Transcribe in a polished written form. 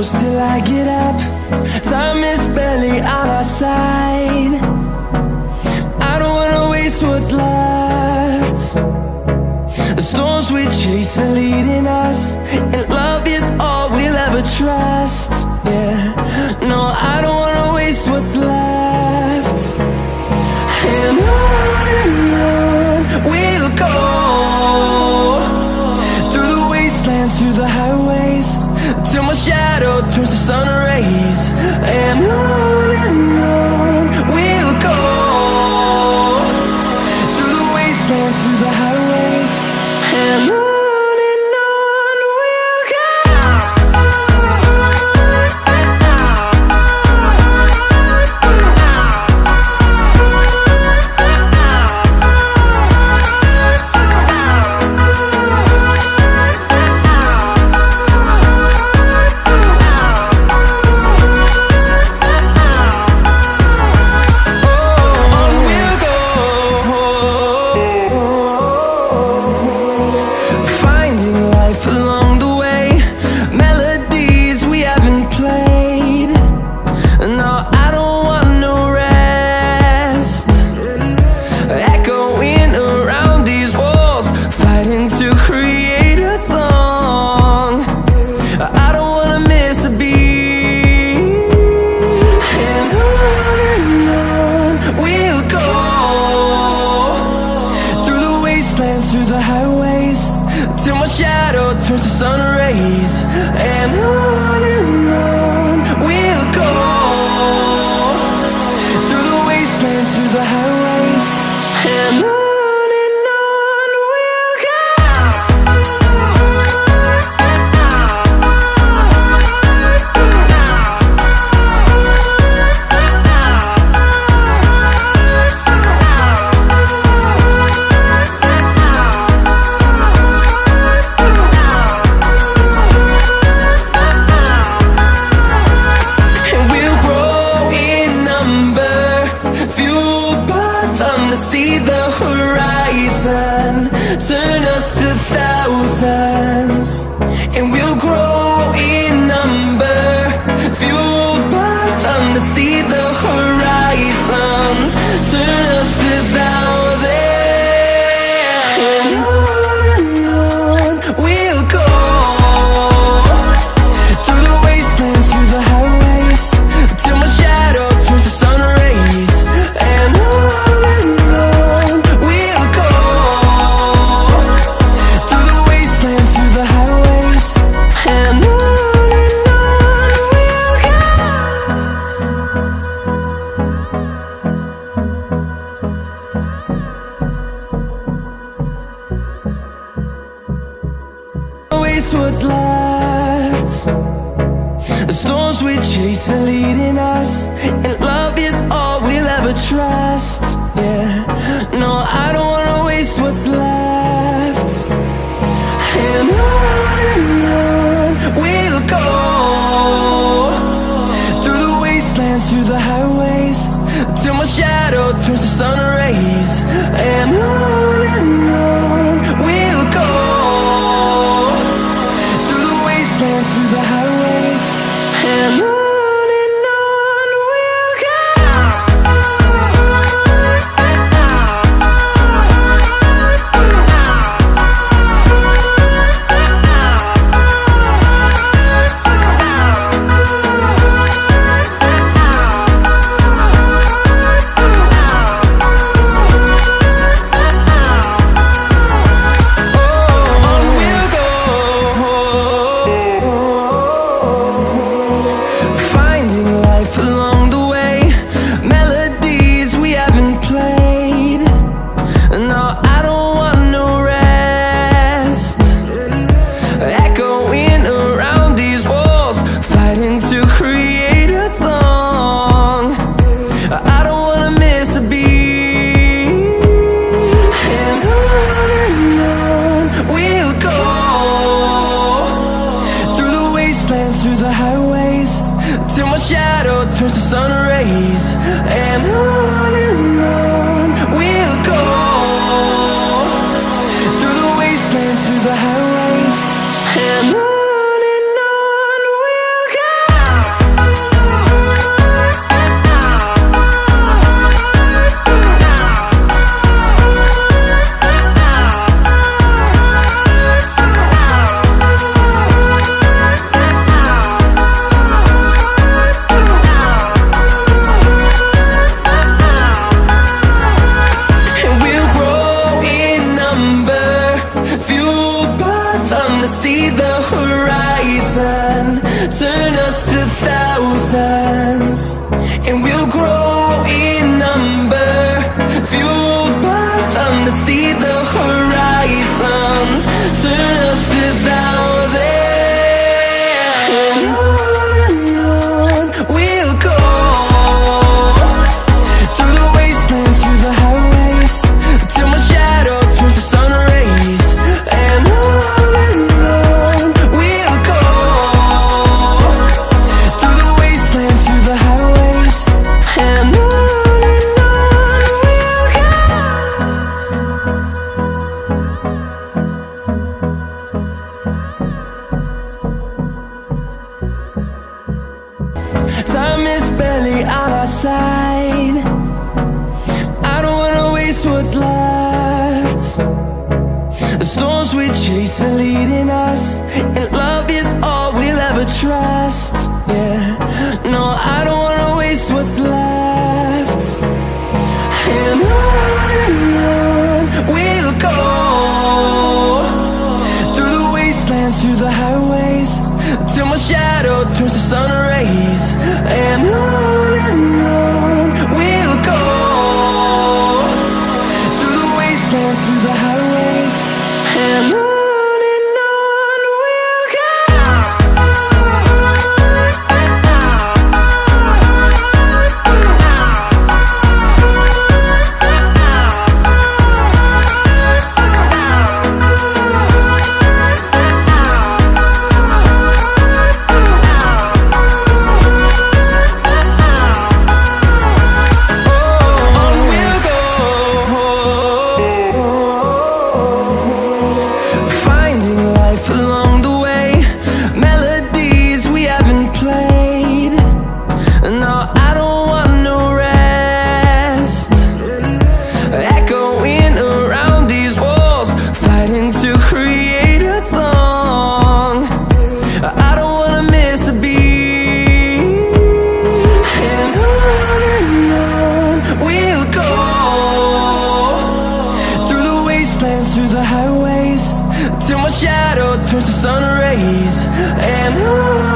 close till I get up. Time is barely on our side. I don't wanna waste what's left. The storms we chase are leading us, and love is all we'll ever trust. Yeah, no, I don't wanna waste what's left. And on we'll go, through the wastelands, through the highways, till my shadow turns to sun rays. And on we'll go, through the wastelands, through the highways, and on we'll go. Through the highways, till my shadow turns to sun rays. And on we'll go, through the wastelands, through the highways, and on we'll go. See the horizon, turn us to thousands, and we'll grow in number, fueled by them. To see the horizon, turn us to thousands, and on we'll go, through the wastelands, through the highways, till my shadow turns to sun rays. And what's left. The storms we chase are leading us, and love is all we'll ever trust. Yeah, no, I don't wanna waste what's left. And on we'll go, through the wastelands, through the highways, till my shadow turns to sun rays. And on we'll go, through the highways, and on. Turns to sun rays. And on we'll go, through the wastelands, through the highways, and on we'll go. side. I don't wanna waste what's left. The storms we chase are leading us, and love is all we'll ever trust. Yeah, no, I don't wanna waste what's left. And on we'll go, through the wastelands, through the highways, till my shadow turns to sun rays. And on we'll go, through the wastelands, through the highways, and on we'll go. Through the highways, till my shadow turns to sun rays. And on